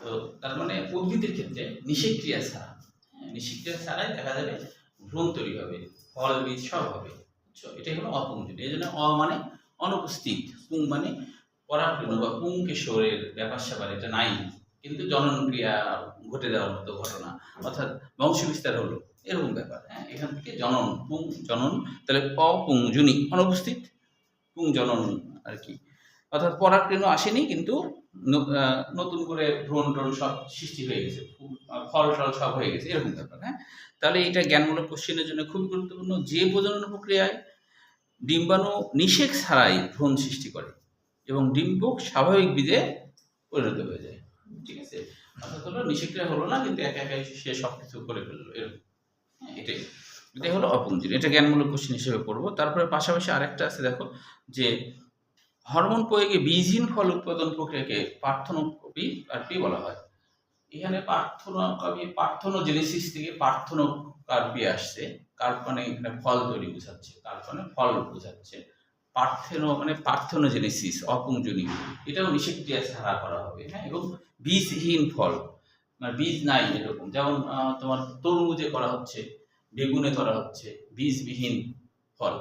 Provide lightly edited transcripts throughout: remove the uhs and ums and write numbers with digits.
তো তার মানে উদ্ভিদের ক্ষেত্রে নিষেক ক্রিয়া ছাড়া, নিষেক ক্রিয়া ছাড়াই দেখা যাবে ভ্রূণ তৈরি হবে, ফল বীজ সব হবে। বুঝছো? এটাই হলো অপুংজনী। এই জন্য মানে অনুপস্থিত, পুং মানে পরাগরেণু বা পুংকেশরের ব্যাপার স্যাপার এটা নাই, কিন্তু জনন ক্রিয়া ঘটে যাওয়ার মতো ঘটনা, অর্থাৎ বংশ বিস্তার হলো এরকম ব্যাপার। এখান থেকে জনন, পুং জনন, তাহলে অপুংজনী অনুপস্থিত, পুং জনন আর কি, অর্থাৎ পরাগরেণু আসেনি, কিন্তু নতুন করে ভ্রূণ ট্রণ সব সৃষ্টি হয়ে গেছে, ফল টল সব হয়ে গেছে, এরকম ব্যাপার। তাহলে এটা জ্ঞানমূলক কোশ্চেনের জন্য খুবই গুরুত্বপূর্ণ। যে প্রজনন প্রক্রিয়ায় ডিম্বাণু নিষেক ছাড়াই ভ্রূণ সৃষ্টি করে এবং ডিম্বক স্বাভাবিক বীজে পরিণত হয়ে যায়। ঠিক আছে, অর্থাৎ হলো নিষেক ক্রিয়া হলো না, কিন্তু একা একাই সে সব কিছু করে ফেললো, এরকম। এটাই হলো অপুংজনী। এটা জ্ঞানমূলক কোশ্চেন হিসেবে পড়বো। তারপরে পাশাপাশি আরেকটা আছে, দেখো যে হরমোন প্রয়োগে বীজহীন ফল উৎপাদন প্রক্রিয়াকে পার্থেনোকার্পি বলা হয়। এখানে পার্থেনোজেনেসিস থেকে পার্থেনোকার্পি আসছে। কার্প মানে এখানে ফল তৈরি বোঝাচ্ছে, কার্প মানে ফল বোঝাচ্ছে, পার্থেনো মানে পার্থেনোজেনেসিস, অপুংজনী, এটাও নিষেক ক্রিয়া ছাড়া করা হবে। এবং বীজহীন ফল মানে বীজ নাই এরকম, যেমন তোমার তরমুজে করা হচ্ছে, বেগুনে করা হচ্ছে বীজবিহীন ফল,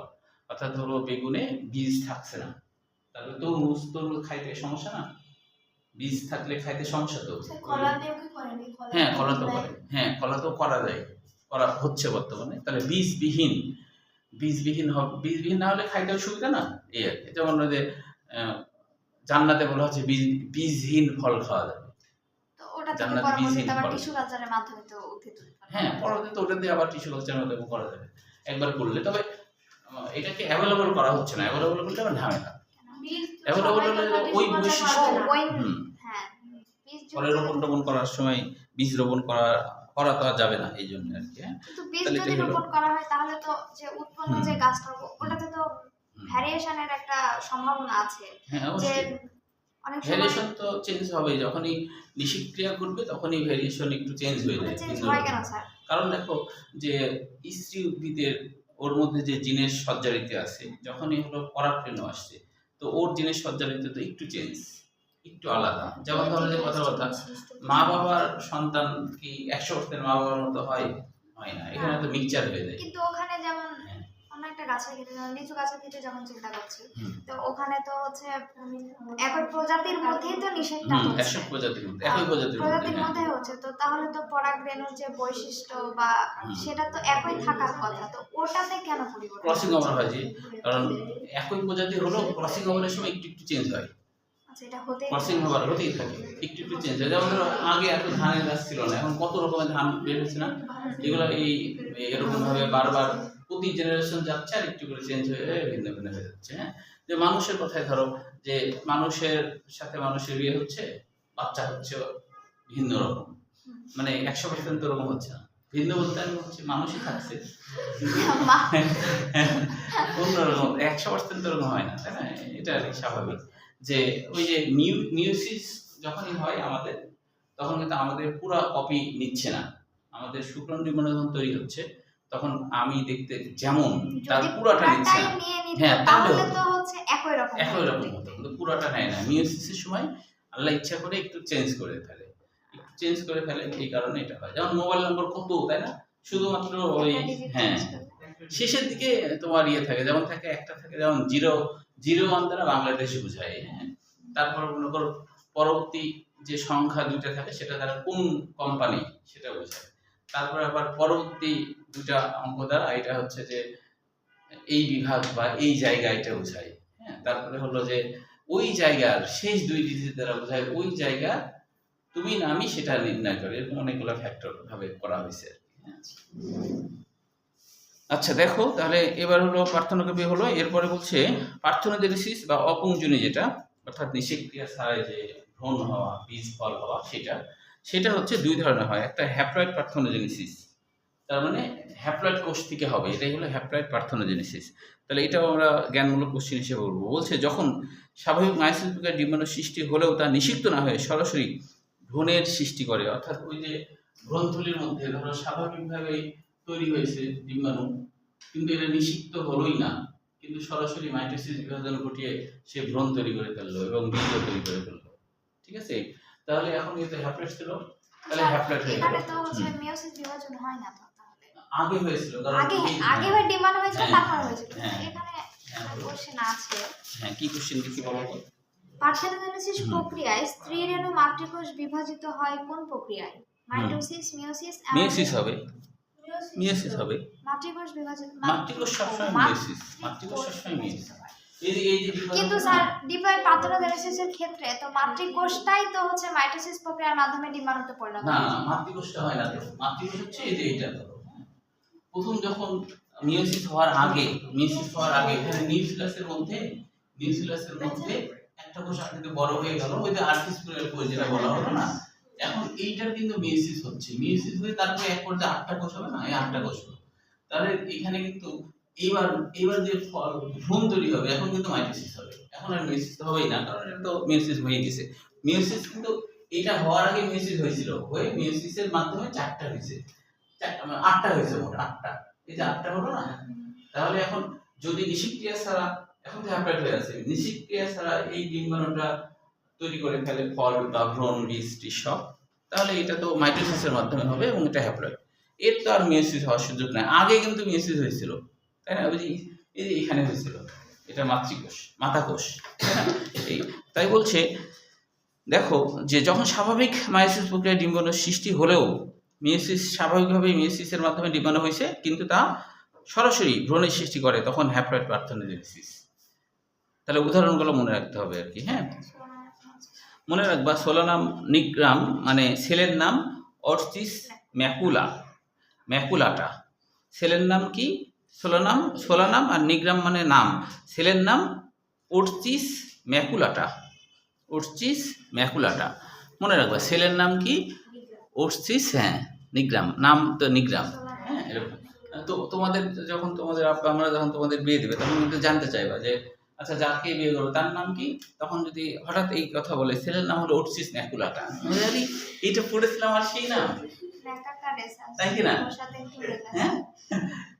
অর্থাৎ হলো বেগুনে বীজ থাকছে না, তাহলে তরমুজ খাইতে সমস্যা না, বীজ থাকলে খাইতে সমস্যা তো। হ্যাঁ, কলাতেও করে, হ্যাঁ কলাতেও করা যায়, করা হচ্ছে বর্তমানে। তাহলে বীজবিহীন বীজবিহীন না হলে খাইতেও সুবিধা না, এই আর কি। যেমন ওই যে জান্নাতে বলা হচ্ছে বীজহীন ফল খাওয়া যাবে, জান্নাতে বীজহীন ফল। হ্যাঁ, পরবর্তীতে ওটা দিয়ে আবার টিস্যু কালচারের মাধ্যমে করা যাবে একবার করলে। তবে এটাকে অ্যাভেলেবল করা হচ্ছে না, অ্যাভেলেবল করলে আবার ঝামেলা। অ্যাভেলেবল হলে ওই বৈশিষ্ট্য, ফলে রোপণ টোপণ করার সময় বীজ রোপণ করা তো আর যাবে না, এই জন্য আর কি। কিন্তু বীজ যদি রোপণ করা হয় তাহলে তো যে উৎপন্ন যে গাছটা ওটাতে তো ভ্যারিয়েশনের একটা সম্ভাবনা আছে। হ্যাঁ, অবশ্যই ভ্যারিয়েশন তো চেঞ্জ হবে, যখনই নিষেক ক্রিয়া করবে তখনই ভ্যারিয়েশন একটু চেঞ্জ হয়ে যায়। কারণ দেখো যে স্ত্রী উদ্ভিদের ওর মধ্যে যে জিনের সজ্জারিতে আছে, যখনই হলো পরাগরেণু আসছে, তো ওর জিনের সজ্জারিতে তো একটু চেঞ্জ, একটু আলাদা। যেমন ধরো যে কথা মা বাবার সন্তান কি 100% মা বাবার মতো হয় না, এখানে তো মিক্সচার হয়ে যায়। কিন্তু ওখানে যেমন অন্য একটা গাছের ক্ষেত্রে, যেমন লিচু গাছের ক্ষেত্রে যখন চিন্তা করছি, তো ওখানে তো হচ্ছে একই প্রজাতির মধ্যেই তো নিষেকটা হচ্ছে, একই প্রজাতির মধ্যে হচ্ছে, তো তাহলে তো পরাগরেণুর যে বৈশিষ্ট্য বা সেটা তো একই থাকার কথা, তো ওটাতে কেন পরিবর্তন? ক্রসিং ওভার হয়, যে কারণ একই প্রজাতি হলো ক্রসিং ওভারের সময় একটু একটু চেঞ্জ হয়। ক্রসিং ওভার হতেই থাকে, একটু একটু চেঞ্জ হয়। যেমন ধরো আগে এত ধানের গাছ ছিল না, এখন কত রকমের ধান বের হচ্ছে না, যেগুলো এরকম ভাবে বারবার প্রতি জেনারেশন যাচ্ছে আর একটু করে চেঞ্জ হয়ে ভিন্ন ভিন্ন হয়ে যাচ্ছে। যে মানুষের কথায় ধরো যে মানুষের সাথে মানুষের বিয়ে হচ্ছে, বাচ্চা হচ্ছে ভিন্ন রকম, মানে 100% তো রকম হচ্ছে না। ভিন্ন বলতে আমি হচ্ছে মানুষই থাকছে অন্যরকম, 100% তো রকম হয় না, তাই না? এটা আর কি স্বাভাবিক। যে ওই যে মিউসিস যখনই হয় আমাদের, তখন কিন্তু আমাদের পুরো কপি নিচ্ছে না, আমাদের শুক্রাণু যখন তৈরি হচ্ছে তখন আমি দেখতে যেমন তার পুরাটা নিচ্ছে না। হ্যাঁ, তাহলে তো হচ্ছে একই রকম হতো, কিন্তু পুরাটা নেয় না। মিউসিসের সময় আল্লাহ ইচ্ছা করে একটু চেঞ্জ করে ফেলে, এই কারণে এটা হয়। যেমন মোবাইল নম্বর কত, তাই না? শুধুমাত্র ওই শেষের দিকে তোমার থাকে, যেমন থাকে একটা থাকে, যেমন 01 দ্বারা বাংলাদেশ বোঝায়। তারপর মনে করো পরবর্তী যে সংখ্যা দুইটা থাকে সেটা দ্বারা কোন কোম্পানি সেটা বোঝায়। তারপর আবার পরবর্তী দুটা অঙ্ক দ্বারা এটা হচ্ছে যে এই বিভাগ বা এই জায়গা এটা বোঝায়। তারপরে হলো যে ওই জায়গার শেষ 2 ডিজিট দ্বারা বোঝায় ওই জায়গা তুমি না আমি সেটা নির্ণয় করে, এরকম অনেকগুলো ফ্যাক্টর ভাবে করা হয়েছে। আচ্ছা দেখো, তাহলে এবার হলো পার্থেনোকার্পি হলো, এরপরে বলছে পার্থেনোজেনেসিস বা অপুংজনী, যেটা অর্থাৎ নিষেক ক্রিয়া ছাড়াই যে ভ্রূণ হওয়া, বীজ ফল হওয়া, সেটা হচ্ছে 2 ধরনের হয়। একটা হ্যাপ্লয়েড পার্থেনোজেনেসিস, তার মানে হ্যাপ্লয়েড কোষ থেকে হবে, এটাই হলো হ্যাপ্লয়েড পার্থেনোজেনেসিস। তাহলে এটাও আমরা জ্ঞানমূলক কোশ্চেন হিসেবে বলবো। বলছে যখন স্বাভাবিক মায়োসিস প্রক্রিয়ায় ডিম্বাণু সৃষ্টি হলেও তা নিষিক্ত না হয়ে সরাসরি ভ্রূণের সৃষ্টি করে, অর্থাৎ ওই যে ভ্রূণথলির মধ্যে ধরো স্বাভাবিকভাবে তৈরি হয়েছে ডিম্বাণু, কিন্তু এটা নিষিক্ত হলোই না, কিন্তু সরাসরি মাইটোসিস বিভাজন ঘটিয়ে সে ভ্রূণ তৈরি করে ফেললো এবং বীজ তৈরি করে ফেললো। ঠিক আছে, তাহলে এখন কিন্তু হ্যাপ্লয়েড ছিল, তাহলে স্যার, হ্যাপ্লয়েড হয়ে গেল। এখানে তো হচ্ছে মিওসিস বিভাজন হয় না তো তাহলে। আগে হয়েছিল, কারণ আগে এই- আগে হয় ডিমান্ড হয়েছিল, হ্যাঁ, তারপর হয়েছিল। হ্যাঁ, এখানে হ্যাঁ, কোশ্চেন আছে, হ্যাঁ, কি কোশ্চেন কি বলো তো? পার্থেনোজেনেসিস হুম। প্রক্রিয়ায় স্ত্রী রেণু মাতৃকোষ বিভাজিত হয় কোন প্রক্রিয়ায়? মাইটোসিস, মিওসিস, মিয়োসিস হবে, মিয়োসিস হবে। মাতৃকোষ বিভাজিত মাতৃকোষ সবসময় মিয়োসিস, মাতৃকোষ সবসময় মিয়োসিস। এই যে বিভাজন কিন্তু হলো স্যার না, ডিপ্লয়েড পার্থেনোজেনেসিসের ক্ষেত্রে তো মাতৃকোষটাই তো হচ্ছে মাইটোসিস প্রক্রিয়ার মাধ্যমে ডিম্বাণুতে পরিণত না হয়। না, মাতৃকোষটা হয় না তো। মাতৃকোষ হচ্ছে এই যে এইটা ধরো, প্রথম যখন মিয়োসিস হওয়ার আগে, এখানে নিউক্লিয়াসের মধ্যে একটা কোষ আস্তে বড় হয়ে গেল, ওই যে আর্টিস্কুলার কোষ যেটা বলা হলো না, এখন এইটার কিন্তু মিয়োসিস হচ্ছে, মিয়োসিস হয়ে তারপরে এক পর্যায়ে 8টা কোষ হবে না, এই 8টা কোষ হলো। তাহলে এখানে কিন্তু এবার যে ভ্রূণ তৈরি হবে, এখন কিন্তু মাইটোসিস হবে, এখন আর মিয়োসিস তো হবেই না, কারণ এটা তো মিয়োসিস হয়ে গেছে। মিয়োসিস কিন্তু এটা হওয়ার আগে মিয়োসিস হয়েছিল, হয়ে মিয়োসিসের মাধ্যমে 4টা হয়েছে, 8টা হয়েছে, মোট 8টা, এই যে 8টা হলো না। তাহলে এখন যদি নিষিক্রিয়া ছাড়া, এখন তো হ্যাপ্লয়েড হয়ে আছে, নিষিক্রিয়া ছাড়া এই ডিম্বাণুটা তৈরি করে ফেলে ফল বা ভ্রূণ, বীজ, সব, তাহলে এটা তো মাইটোসিসের মাধ্যমে হবে এবং এটা হ্যাপ্লয়েড। এর তো আর মিয়োসিস হওয়ার সুযোগ নাই, আগে কিন্তু মিয়োসিস হয়েছিল, তাই না? ওই যে এই যে এখানে হয়েছিল, এটা মাতৃকোষ, মাতাকোষ, তাই না? এই তাই বলছে, দেখো যে যখন স্বাভাবিক মায়োসিস প্রক্রিয়ায় ডিম্বাণুর সৃষ্টি হলেও মিয়োসিস স্বাভাবিকভাবেই মিয়োসিসের মাধ্যমে ডিম্বাণু হয়েছে, কিন্তু তা সরাসরি ভ্রূণের সৃষ্টি করে, তখন হ্যাপ্লয়েড পার্থেনোজেনেসিস। তাহলে উদাহরণগুলো মনে রাখতে হবে আর কি। হ্যাঁ, মনে রাখবা, সোলানাম নিগ্রাম মানে ছেলের নাম, অর্চিস ম্যাকুলাটা। ছেলের নাম কি? সোলানাম আর নিগ্রাম মানে নাম, ছেলের নাম অর্চিস ম্যাকুলাটা। মনে রাখবা, ছেলের নাম কি? অর্চিস, হ্যাঁ, নিগ্রাম, নাম তো নিগ্রাম। হ্যাঁ, এরকম। তো তোমাদের যখন তোমাদের আব্বা আমরা যখন তোমাদের বিয়ে দেবে, তখন কিন্তু জানতে চাইবা যে আচ্ছা যাকে বিয়ে করবো তার নাম কি, তখন যদি হঠাৎ এই কথা বলে ছেলের নাম হলো অর্চিস ম্যাকুলাটা, এইটা পড়েছিলাম আর সেই নাম, তাই কি না? ওর সাথে একটু মিল আছে। হ্যাঁ,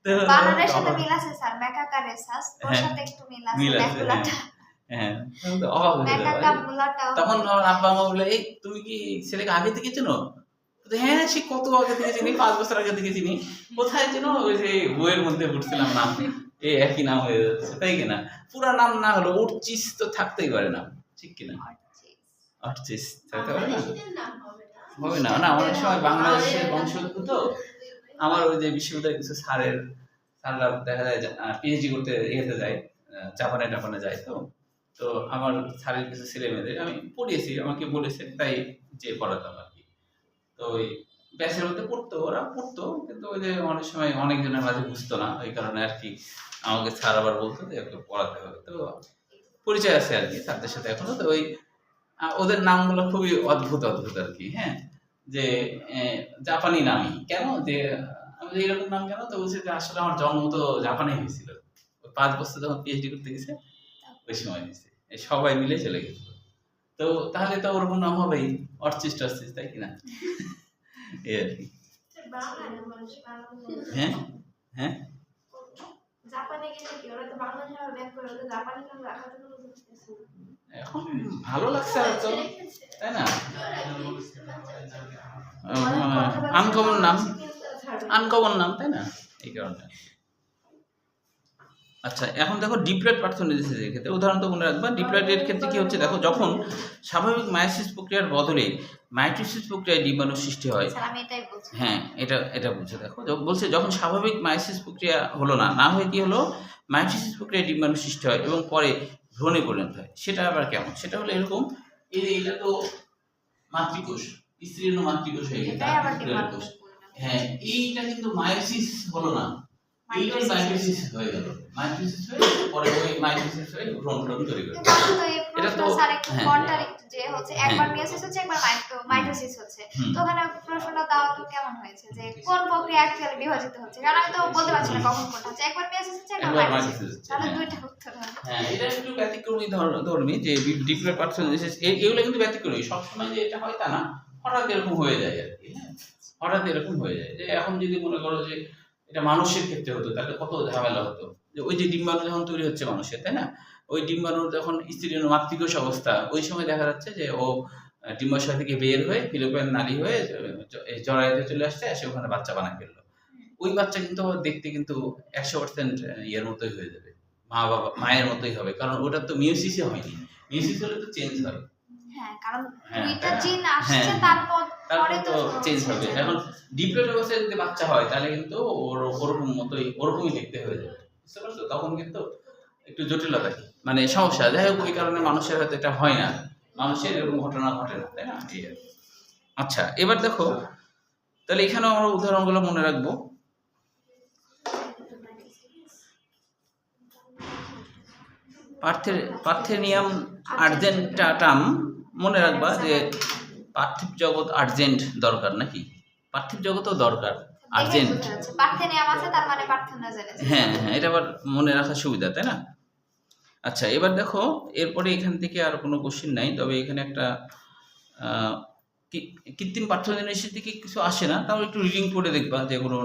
তো বানানের সাথে মিল আছে স্যার, ম্যাকাকারেসাস, ওর হ্যাঁ, সাথে একটু মিল আছে, মিল আছে, ম্যাকুলাটা, হ্যাঁ, তখন তো অবাক হয়ে যাবে। ম্যাকাকামুলাটা। তখন আমার আব্বা আমা বলে, এই তুমি কি ছেলেকে আগে থেকে চেনো? বলতে, হ্যাঁ, সে কত আগে থেকে চিনি, 5 বছর আগে থেকে চিনি। কোথায় চেনো? ওই যে বইয়ের মধ্যে পড়ছিলাম নাম, এই একই নাম হয়ে যাচ্ছে, তাই কিনা? পুরা নাম না হলো অর্চিস তো থাকতেই পারে না, ঠিক কিনা? অর্চিস থাকতে পারে না, হবে না। না, অনেক সময় বাংলাদেশের বংশোদ্ভূত তো, আমার ওই যে বিশ্ববিদ্যালয়ের কিছু স্যাররা দেখা যায় পিএইচডি করতে ইয়েতে যায়, জাপানে যায়, তো আমার স্যারের কিছু ছেলে মেয়েদের আমি পড়িয়েছি, আমাকে বলেছে, তাই যে পড়াতাম আর কি। তো ওই ব্যাচের মধ্যে ওরা পড়তো, কিন্তু ওই যে অনেক সময় অনেকজনের মাঝে বুঝতো না, ওই কারণে আর কি আমাকে স্যার আবার বলতো যে একটু পড়াতে হবে। তো পরিচয় আছে আর কি স্যারদের সাথে এখনো। তো ওই ওদের নামগুলো খুবই অদ্ভুত আর কি। হ্যাঁ, যে জাপানি নামই কেন, যে আমি এরকম নাম কেন, তো বলছে যে আসলে আমার জন্ম তো জাপানে হয়েছিল, 5 বছর যখন পিএইচডি করতে গেছে ওই সময় হয়েছে, সবাই মিলে চলে গেছিল। তো তাহলে তো ওরকম নাম হবেই, অর্চিস, তাই কিনা? এই আর কি। হ্যাঁ, হ্যাঁ, জাপানে গেলে কি ওরা তো বাংলা ভাষা ব্যাক করে, ওরা জাপানি নাম রাখার জন্য বুঝতেছে। এখন ভালো লাগছে আর তো, তাই না? আনকমন নাম, তাই না? এই কারণে। আচ্ছা, এখন দেখো ডিপ্লয়েড পার্থেনোজেনেসিসের ক্ষেত্রে উদাহরণ তো মনে রাখবা। ডিপ্লয়েডের ক্ষেত্রে কি হচ্ছে দেখো, যখন স্বাভাবিক মায়োসিস প্রক্রিয়ার বদলে মাইটোসিস প্রক্রিয়ায় ডিম্বাণু সৃষ্টি হয়। স্যার আমি এটাই বলছি। হ্যাঁ, এটা বুঝে দেখো, বলছে যখন স্বাভাবিক মায়োসিস প্রক্রিয়া হলো না হয়ে কি হলো, মাইটোসিস প্রক্রিয়ায় ডিম্বাণু সৃষ্টি হয় এবং পরে ভ্রূণে পরিণত হয়। সেটা আবার কেমন? সেটা হলো এরকম, এটা তো মাতৃকোষ, স্ত্রীর মাতৃকোষ হয়ে গেছে, এটাই আবার ডিমান্ড কোষ। হ্যাঁ, এইটা কিন্তু মায়োসিস হলো না, এইটাই মাইটোসিস হয়ে গেল। মাইটোসিস হয়ে পরে ওই মাইটোসিস হয়ে ভ্রূণ তৈরি করে। এটা তো স্যার একটু কন্ট্রাডিক্ট, যে হচ্ছে একবার মিয়োসিস হচ্ছে, একবার মাইটোসিস হচ্ছে। তো ওখানে প্রশ্নটা দাও তো কেমন হয়েছে, যে কোন প্রক্রিয়া অ্যাকচুয়ালি বিভাজিত হচ্ছে? কারণ আমি তো বলতে পারছি না কখন কোনটা হচ্ছে, একবার মিয়োসিস হচ্ছে, একবার মাইটোসিস। তাহলে দুইটা উত্তর হবে। হ্যাঁ, এটা একটু ব্যতিক্রমী ধর্মী, যে ডিপ্লয়েড পার্থেনোজেনেসিস এগুলো কিন্তু ব্যতিক্রমী, সবসময় যে এটা হয় তা না, হঠাৎ এরকম হয়ে যায় আর কি। হ্যাঁ, হঠাৎ এরকম হয়ে যায়। যে এখন যদি মনে করো যে এটা মানুষের ক্ষেত্রে হতো, তাহলে কত ঝামেলা হতো। যে ওই যে ডিম্বাণু যখন তৈরি হচ্ছে মানুষের, তাই না, ওই ডিম্বাণুর যখন স্ত্রীর মাতৃকোষ অবস্থা, ওই সময় দেখা যাচ্ছে যে ও ডিম্বাশয় থেকে বের হয়ে ফিলোপিয়ান নালী হয়ে জরায়ুতে চলে আসছে, এসে ওখানে বাচ্চা বানায় ফেললো। ওই বাচ্চা কিন্তু আবার দেখতে কিন্তু 100% ইয়ের মতোই হয়ে যাবে, মায়ের মতোই হবে, কারণ ওটা তো মিওসিসে হয়নি। মিওসিস হলে তো চেঞ্জ হয়। হ্যাঁ, কারণ হ্যাঁ, দুইটা তাই না? জিন আসছে, হ্যাঁ, তারপর তারপরে তো তো চেঞ্জ হবে। এখন ডিপ্লয়েড অবস্থায় যদি বাচ্চা হয় তাহলে কিন্তু ওরকমই দেখতে হয়ে যাবে, বুঝতে পারছো? তখন কিন্তু একটু জটিলতা কি মানে সমস্যা, যাই হোক, ওই কারণে মানুষের হয়তো এটা হয় না, মানুষের এরকম ঘটনা ঘটে না, তাই না? এই আর কি। আচ্ছা, এবার দেখো, তাহলে এখানেও আমরা উদাহরণগুলো মনে রাখবো। পার্থেনিয়াম আর্জেন্টাটাম মনে রাখবা যে পার্থিব জগৎ আর্জেন্ট দরকার, নাকি? পার্থিব জগৎও দরকার, আর্জেন্ট। পার্থেনিয়াম আছে, তার মানে পার্থেনোজেনেসিস। হ্যাঁ হ্যাঁ, এটা আবার মনে রাখার সুবিধা, তাই না? আচ্ছা, এবার দেখো, এরপরে এখান থেকে আর কোনো কোশ্চিন নাই, তবে এখানে একটা কৃত্রিম পার্থেনোজেনেসিস থেকে কিছু আসে না, তাও একটু রিডিং করে দেখবা যেগুলো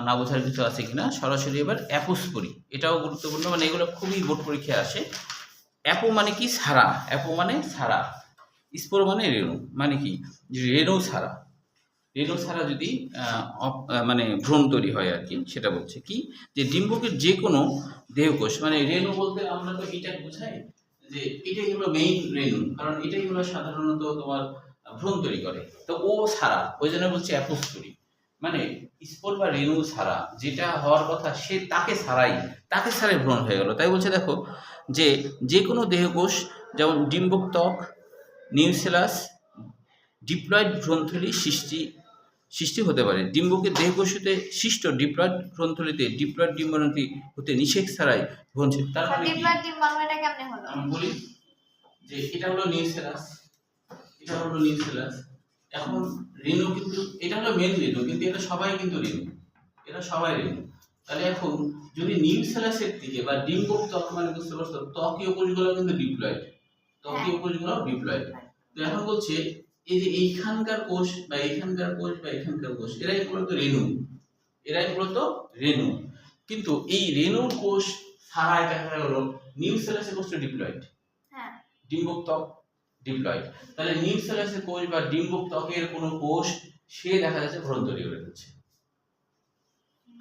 না বোঝার কিছু আছে কিনা। সরাসরি এবার অ্যাপোস করি, এটাও গুরুত্বপূর্ণ, মানে এগুলো খুবই বোর্ড পরীক্ষায় আসে। অ্যাপো মানে কি? ছাড়া। অ্যাপো মানে ছাড়া, স্পোর মানে রেণু, মানে কি? রেণু ছাড়া, রেণু ছাড়া যদি মানে ভ্রূণ তৈরি হয় আর কি, সেটা বলছে কি যে ডিম্বকের যে কোনো দেহকোষ, মানে রেণু বলতে আমরা তো এটা বোঝাই যে এটাই হলো মেইন রেণু, কারণ এটাই হলো সাধারণত তোমার ভ্রূণ তৈরি করে। তো ও ছাড়া, ওই জন্য বলছে অ্যাপোস্পোরি, মানে স্পোর বা রেণু ছাড়া যেটা হওয়ার কথা সে তাকে ছাড়াই ভ্রূণ হয়ে গেল। তাই বলছে দেখো যে যে কোনো দেহকোষ, যেমন ডিম্বক ত্বক, নিউসেলাস, ডিপ্লয়েড ভ্রূণথলি সৃষ্টি হতে পারে। ডিম্বকের দেহকোষ হতে সৃষ্ট ডিপ্লয়েড ভ্রূণথলিতে ডিপ্লয়েড ডিম্বাণুটি হতে নিষেক ছাড়াই ভ্রূণ। তার মানে ডিপ্লয়েড ডিম্বাণু এটা কেমনে হলো? আমি বলি যে এটা হলো নিউসেলাস, এটা হলো নিউসেলাস। এখন রেণু কিন্তু এটা হলো মেন রেণু, কিন্তু এটা সবাই কিন্তু রেণু, এটা সবাই রেণু। তাহলে এখন যদি নিউসেলাসের দিকে বা ডিম্বক ত্বক, মানে বুঝতে পারছো, ত্বকীয় কোষগুলো কিন্তু ডিপ্লয়েড, ত্বকীয় কোষগুলো ডিপ্লয়েড। তো এখন বলছে এই যে এইখানকার কোষ বা এইখানকার কোষ বা এইখানকার কোষ, এরাই মূলত রেণু, কিন্তু এই রেণুর কোষ ছাড়াই দেখা গেল নিউসেলাসের কোষটা ডিপ্লয়েড, হ্যাঁ, ডিম্বক ত্বক ডিপ্লয়েড। তাহলে নিউসেলাসের কোষ বা ডিম্বক ত্বকের কোনো কোষ সে দেখা যাচ্ছে ভ্রূণ তৈরি করে দিচ্ছে,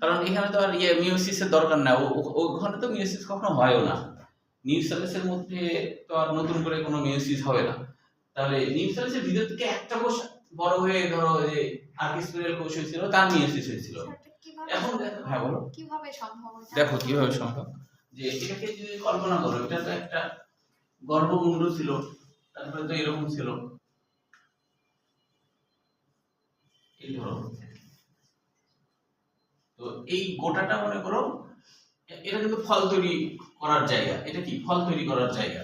কারণ এখানে তো আর মিওসিসের দরকার না, ওখানে তো মিওসিস কখনো হয়ও না। নিউসেলাসের মধ্যে তো আর নতুন করে কোনো মিওসিস হবে না। তাহলে নিউসেলাসের ভিতর থেকে একটা কোষ বড় হয়ে, ধরো যে আর্কিস্পিরাল কোষ হয়েছিল, তার মিওসিস হয়েছিল। এখন দেখো, হ্যাঁ বলো, কিভাবে সম্ভব? দেখো কিভাবে সম্ভব, যে এটাকে যদি কল্পনা করো, এটা তো একটা গর্ভমুণ্ড ছিল, তারপরে তো এরকম ছিল, এই ধরো, তো এই গোটাটা মনে করো এটা কিন্তু ফল তৈরি করার জায়গা, এটা কি ফল তৈরি করার জায়গা।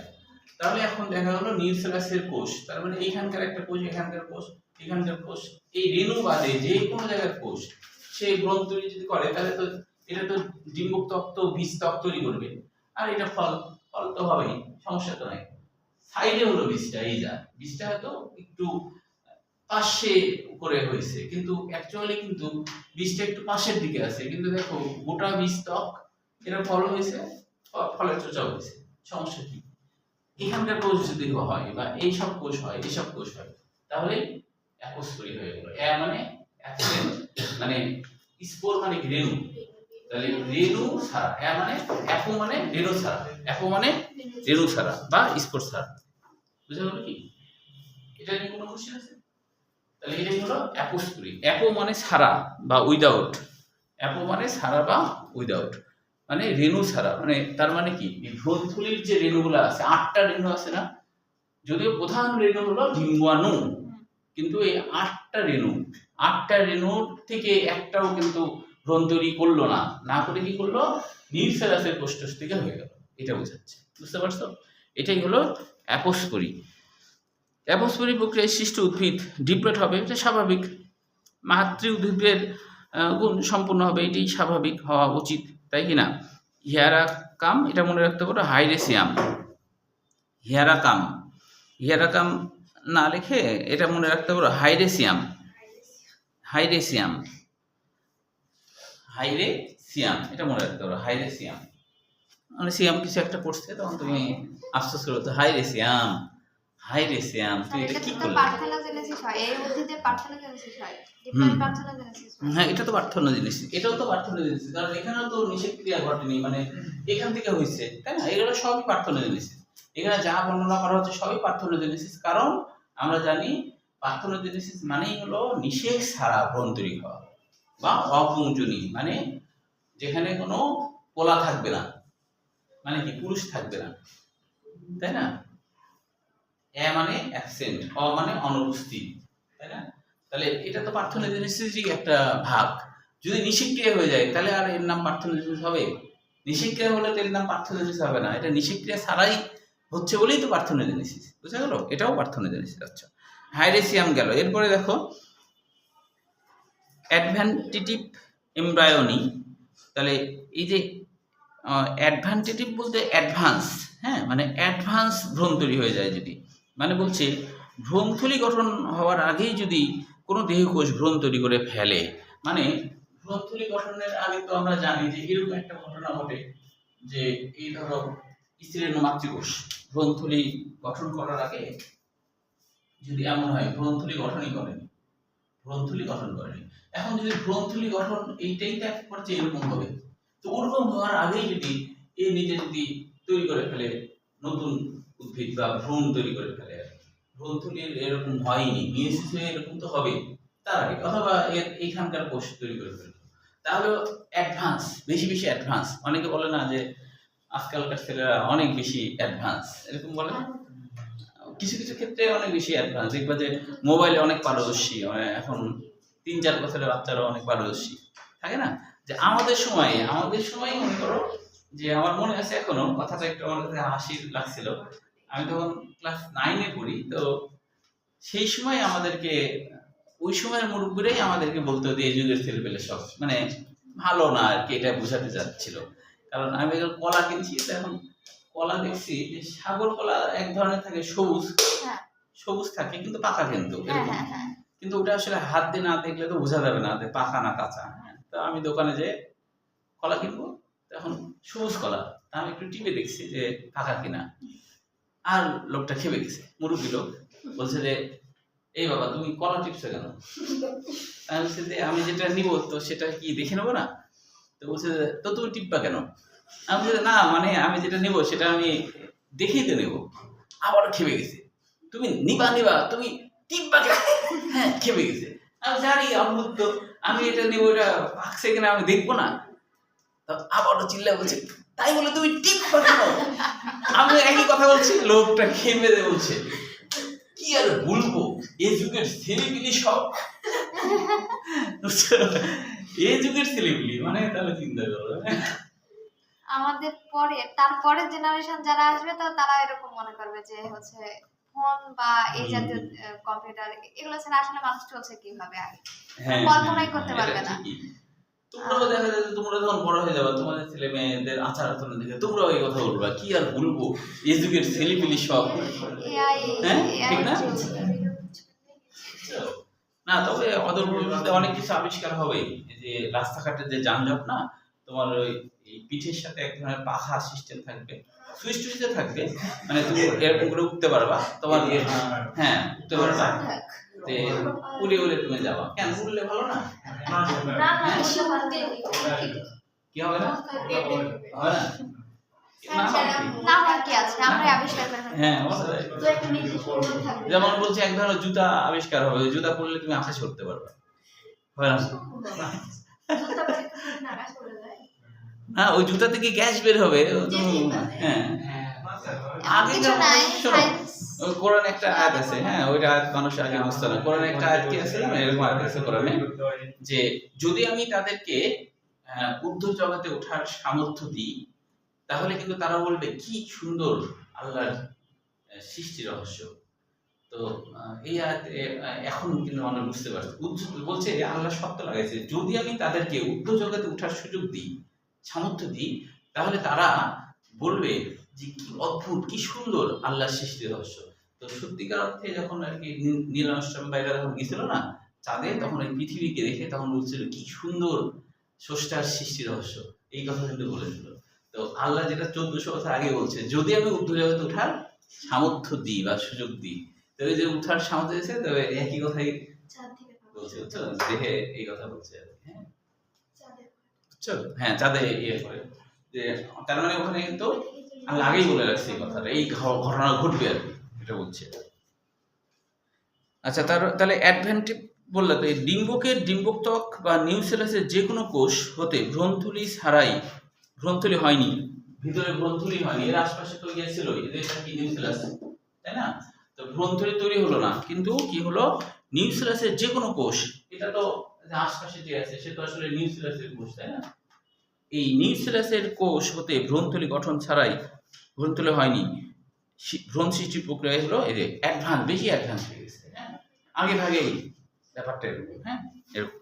তাহলে এখন দেখা গেল নিউসেলাসের কোষ, তার মানে এইখানকার একটা কোষ, এখানকার কোষ, এখানকার কোষ, এই রেণু বাদে যে কোনো জায়গার কোষ সেই ভ্রূণ তৈরি যদি করে, তাহলে তো এটা তো ডিম্বক ত্বক তো বীজ ত্বক তৈরি করবে, আর এটা ফল তো হবেই, সমস্যা তো নাই। সাইডে হলো বীজটা, এই যা বীজটা হয়তো একটু পাশে করে হয়েছে, কিন্তু অ্যাকচুয়ালি কিন্তু বীজটা একটু পাশের দিকে আছে, কিন্তু দেখো গোটা বীজ ত্বক, এটা ফল হয়েছে, ফলের চোচা হয়েছে, সমস্যা কি? এখানকার কোষ যদি হয় বা এইসব কোষ হয়, এইসব কোষ হয়, তাহলে অ্যাপোস্পোরি হয়ে গেল। মানে মানে স্পোর মানে কি? রেণু। তাহলে রেণু ছাড়া, মানে অ্যাপো মানে রেণু ছাড়া, অ্যাপো মানে রেণু ছাড়া বা স্পোর ছাড়া, বুঝা গেল কি? এটা নিয়ে কোনো কোশ্চেন আছে? তাহলে এটাই হলো অ্যাপোস্পোরি। অ্যাপো মানে ছাড়া বা উইদাউট, অ্যাপো মানে ছাড়া বা উইদাউট, মানে রেণু ছাড়া, মানে তার মানে কি এই ভ্রূণথলির যে রেণুগুলো আছে, 8টা রেণু আছে না, যদিও প্রধান রেণু হলো ডিম্বাণু, কিন্তু এই 8টা রেণুর থেকে একটাও কিন্তু ভ্রূণ তৈরি করলো না করে কি করলো? নিউসেলাসের কোষ্ঠস থেকে হয়ে গেল, এটা বোঝাচ্ছে, বুঝতে পারছো? এটাই হলো অ্যাপোস্পোরি। অ্যাপোস্পোরি প্রক্রিয়ায় সৃষ্ট উদ্ভিদ ডিপ্লয়েড হবে, এটা স্বাভাবিক। মাতৃ উদ্ভিদের গুণ সম্পূর্ণ হবে, এটি স্বাভাবিক হওয়া উচিত, তাই কি না? হিয়ারাকাম, এটা মনে রাখতে পারো, হাইরেসিয়াম, হিয়ারাকাম না লিখে এটা মনে রাখতে পারো, হাইরেসিয়াম, এটা মনে রাখতে পারো, হাইরেসিয়াম। মানে সিয়াম কিছু একটা পড়ছে, তখন তুমি আফসোস করো তো, হাই রে শ্যাম, তুই স্যার এটা এটা কি তো করলি? পার্থেনোজেনেসিস হয়, এই উদ্ভিদে পার্থেনোজেনেসিস হয়, ডিফারেন্ট পার্থেনোজেনেসিস হয়। হ্যাঁ, এটা তো পার্থেনোজেনেসিস, এটাও তো পার্থেনোজেনেসিস, কারণ এখানেও তো নিষেধক্রিয়া ঘটেনি, মানে এখান থেকে হয়েছে, তাই না? এগুলো সবই পার্থেনোজেনেসিস। এখানে যা বর্ণনা করা হচ্ছে সবই পার্থেনোজেনেসিস, কারণ আমরা জানি পার্থেনোজেনেসিস মানেই হলো নিষেক ছাড়া ভ্রূণ তৈরি হওয়া বা অপুংজনী, মানে যেখানে কোনো পোলা থাকবে না, মানে কি পুরুষ থাকবে না, তাই না? এ মানে অ্যাবসেন্ট, অ মানে অনুপস্থিত, তাই না? তাহলে এটা তো পার্থেনোজেনেসিসই একটা ভাগ। যদি নিষেকক্রিয়া হয়ে যায় তাহলে আর এর নাম পার্থেনোজেনেসিস হবে? নিষেকক্রিয়া হলে তো এর নাম পার্থেনোজেনেসিস হবে না, এটা নিষেকক্রিয়া ছাড়াই হচ্ছে বলেই তো পার্থেনোজেনেসিস, বুঝা গেল? এটাও পার্থেনোজেনেসিস। আচ্ছা, হাইরেসিয়াম গেল, এরপরে দেখো অ্যাডভেন্টেটিভ এমব্রায়োনি। তাহলে এই যে অ্যাডভান্টেটিভ বলতে অ্যাডভান্স, হ্যাঁ, মানে অ্যাডভান্স ভ্রূণ তৈরি হয়ে যায় যদি, মানে বলছে ভ্রূণথলি গঠন হওয়ার আগেই যদি কোনো দেহকোষ ভ্রূণ তৈরি করে ফেলে, মানে ভ্রূণথলি গঠনের আগে তো আমরা জানি যে এরকম একটা ঘটনা ঘটে যে এই ধরো স্ত্রীর মাতৃকোষ ভ্রূণথলি গঠন করার আগে যদি এমন হয় ভ্রূণথলি গঠনই করেনি, ভ্রূণথলি গঠন করেনি, এখন যদি ভ্রূণথলি গঠন এইটাই তো এক পর্যায়ে এরকম হবে, তো ওরকম হওয়ার আগেই যদি এ নিজে যদি তৈরি করে ফেলে নতুন উদ্ভিদ বা ভ্রূণ তৈরি করে ফেলে, ভ্রূণথলির এরকম হয়নি, মিয়োসিস হয়ে এরকম তো হবে তার আগে, অথবা এর এইখানকার কোষ তৈরি করে ফেলবে, তাহলে অ্যাডভান্স, বেশি বেশি অ্যাডভান্স। অনেকে বলে না যে আজকালকার ছেলেরা অনেক বেশি অ্যাডভান্স, এরকম বলে না? কিছু কিছু ক্ষেত্রে অনেক বেশি অ্যাডভান্স, দেখবা যে মোবাইলে অনেক পারদর্শী, এখন 3-4 বছরের বাচ্চারা অনেক পারদর্শী থাকে না? যে আমাদের সময় মনে করো যে আমার মনে আছে এখনো, কথাটা একটু আমার কাছে হাসির লাগছিল, আমি তখন ক্লাস 9-এ পড়ি, তো সেই সময় আমাদেরকে ওই সময়ের মুরব্বীরাই আমাদেরকে বলতো যে এই যুগের ছেলেপেলে সব মানে ভালো না আর কি, এটা বোঝাতে যাচ্ছিল। কারণ আমি এখন কলা কিনছি, তো এখন কলা দেখছি যে সাগর কলা এক ধরনের থাকে সবুজ, হ্যাঁ সবুজ থাকে কিন্তু পাকা, কিন্তু হ্যাঁ এরকম, হ্যাঁ হ্যাঁ। কিন্তু ওটা আসলে হাত দিয়ে না দেখলে তো বোঝা যাবে না যে পাকা না কাঁচা। তো আমি দোকানে যে কলা কিনবো, তখন সবুজ কলা, তা আমি একটু টিপে দেখছি যে পাকা কিনা, আর লোকটা খেপে গেছে, মুরব্বী লোক, বলছে যে এই বাবা তুমি কলা টিপছো কেন? আমি বলছি যে আমি যেটা নিব তো সেটা কি দেখে নেবো না? তো বলছে যে তো তুমি টিপবা কেন? আমি বলছি না, মানে আমি যেটা নিব সেটা আমি দেখেই তো নেবো। আবার খেপে গেছে, তুমি নিবা তুমি টিপবা কেন? হ্যাঁ, খেপে গেছে। আমি জানি অদ্ভুত, তো আমি এটা নেবো, এটা পাকছে কিনা আমি দেখবো না? তো আবারও চিল্লা বলছে তাই বলে তুমি টিপবা কেন? আমি একই কথা বলছি, লোকটা খেপে বলছে কি আর বলবো, এই যুগের ছেলেপিলি সব, এই যুগের ছেলেপিলি, মানে তাহলে চিন্তা করো। আমাদের পরে তারপরের জেনারেশন যারা আসবে তো তারা এরকম মনে করবে যে হচ্ছে ফোন বা এই জাতীয় কম্পিউটার এগুলো ছাড়া আসলে মানুষ চলছে কিভাবে আগে, কল্পনাই করতে পারবে না। তোমরাও দেখা যায় যে তোমরা যখন বড় হয়ে যাবে, তোমাদের ছেলে মেয়েদের আচার আচরণ দেখে তোমরাও এই কথা বলবা কি আর বলবো, এই যুগের ছেলেপিলি সব, হ্যাঁ ঠিক না? না, তবে অদূর ভবিষ্যতে অনেক কিছু আবিষ্কার হবে, এই যে রাস্তাঘাটের যে যানজট না, তোমার ওই পিঠের সাথে এক ধরনের পাখা সিস্টেম থাকবে, সুইচ টুইচে থাকবে, মানে তুমি এরকম করে উঠতে পারবা, তোমার হ্যাঁ উঠতে পারবা, যে উড়ে উড়ে তুমি যাবা। কেন উড়লে ভালো না? কি হবে না? হবে না? না হয় কি আছে, আমরা আবিষ্কার করে ফেলবো। হ্যাঁ, তো একটা নির্দিষ্ট রুল থাকবে। যেমন বলছে এক ধরনের জুতা আবিষ্কার হবে, ওই জুতা পরলে তুমি আকাশে উঠতে পারবে, হয় না? না, ওই জুতা থেকে গ্যাস বের হবে, হ্যাঁ। আগে কিছু নাই, শোনো, কোরআনে একটা আয়াত আছে, হ্যাঁ, ওইটা আয়াত মানুষ আগে বুঝতো না। কোরআনে একটা আয়াত কি আছে, এরকম আয়াত আছে কোরআনে, যে যদি আমি তাদেরকে ঊর্ধ্ব জগতে ওঠার সামর্থ্য দিই, তাহলে কিন্তু তারা বলবে কি সুন্দর আল্লাহর সৃষ্টি রহস্য। তো এই আয়াতে এখন কিন্তু আমরা বুঝতে পারছি, বলছে আল্লাহ সত্য লাগাইছে, যদি আমি তাদেরকে ঊর্ধ্ব জগতে ওঠার সুযোগ দিই, সামর্থ্য দিই, তাহলে তারা বলবে যে কি অদ্ভুত, কি সুন্দর আল্লাহর সৃষ্টি রহস্য। তো সত্যিকার অর্থে যখন আর কি নীল আর্মস্ট্রং ভাইরা যখন গেছিল না চাঁদে, তখন এই পৃথিবীকে দেখে তখন বলছিল কি সুন্দর স্রষ্টার সৃষ্টি রহস্য, এই কথা কিন্তু বলেছিল। তো আল্লাহ যেটা 1400 বছর আগে বলছে, যদি আমি ঊর্ধ্ব জগতে ওঠার সামর্থ্য দিই বা সুযোগ দিই, তবে যে উঠার সামর্থ্য দিয়েছে, তবে একই কথাই চাঁদ থেকে বলছে, বুঝছো, দেহে এই কথা বলছে আর কি, হ্যাঁ চাঁদের বুঝছো, হ্যাঁ চাঁদে ইয়ে করে, যে তার মানে ওখানে কিন্তু আমি আগেই বলে রাখছি এই কথাটা, এই ঘটনা ঘটবে আর কি, এটা বলছে। আচ্ছা, তাহলে অ্যাডভেন্টিভ বললে তো এই ডিম্বকত্বক বা নিউসেলাসের যে কোনো কোষ হতে ভ্রূণথলি ছাড়াই, ভ্রূণথলি হয়নি, ভিতরে ভ্রূণথলি হয়নি, এর আশপাশে তো ইয়ে ছিল, এটা কি নিউসেলাস, তাই না? তো ভ্রূণথলি তৈরি হলো না, কিন্তু কি হলো, নিউসেলাসের যে কোনো কোষ, এটা তো আশপাশে যে আছে সে তো আসলে নিউসেলাসের কোষ, তাই না? এই নিউসেলাসের কোষ হতে ভ্রূণথলি গঠন ছাড়াই, ভ্রূণথলি হয়নি, ভ্রূণ সৃষ্টির প্রক্রিয়া হলো এই যে অ্যাডভান্স, বেশি অ্যাডভান্স হয়ে গেছে, হ্যাঁ আগে ভাগেই ব্যাপারটা এরকম, হ্যাঁ এরকম।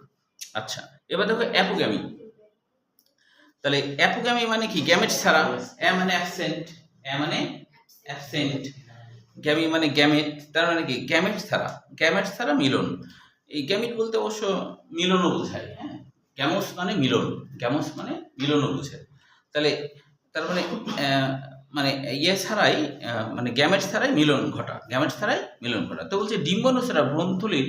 আচ্ছা, এবার দেখো অ্যাপোগ্যামি। তাহলে অ্যাপোগ্যামি মানে কি, গ্যামেট ছাড়া, এ মানে অ্যাবসেন্ট, এ মানে অ্যাবসেন্ট, গ্যামি মানে গ্যামেট, তার মানে কি গ্যামেট ছাড়া, গ্যামেট ছাড়া মিলন। এই গ্যামেট বলতে অবশ্য মিলনও বোঝায়, হ্যাঁ গ্যামোস মানে মিলন, গ্যামোস মানে মিলনও বোঝায়। তাহলে তার মানে মানে ইয়ে ছাড়াই, মানে গ্যামেট ছাড়াই মিলন ঘটা, গ্যামেট ছাড়াই মিলন ঘটা। তো বলছে ডিম্বাণু ছাড়া ভ্রূণথলির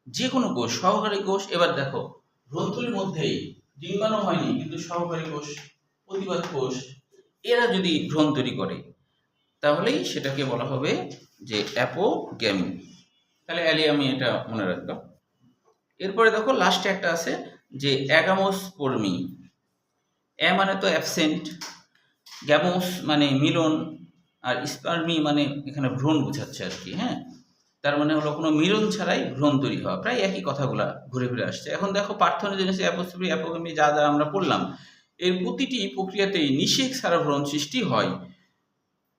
যে কোনো কোষ, সহকারী কোষ, এবার দেখো ভ্রূণথলির মধ্যেই ডিম্বাণু হয়নি কিন্তু সহকারী কোষ, প্রতিবাদ কোষ, এরা যদি ভ্রূণ তৈরি করে তাহলেই সেটাকে বলা হবে যে অ্যাপোগ্যামি। তাহলে আমি এটা মনে রাখলাম। এরপরে দেখো লাস্টে একটা আছে যে অ্যাগামোস্পর্মি। এ মানে তো অ্যাবসেন্ট, গ্যামোস মানে মিলন, আর স্পার্মি মানে এখানে ভ্রূণ বোঝাচ্ছে আর কি, হ্যাঁ তার মানে হলো কোনো মিলন ছাড়াই ভ্রূণ তৈরি হওয়া, প্রায় একই কথাগুলা ঘুরে ফিরে আসছে। এখন দেখো পার্থেনোজেনেসিস, অ্যাপোস্ট্রফি, অ্যাপোগ্যামি যা যা আমরা পড়লাম, এর প্রতিটি প্রক্রিয়াতেই নিষেক ছাড়া ভ্রূণ সৃষ্টি হয়।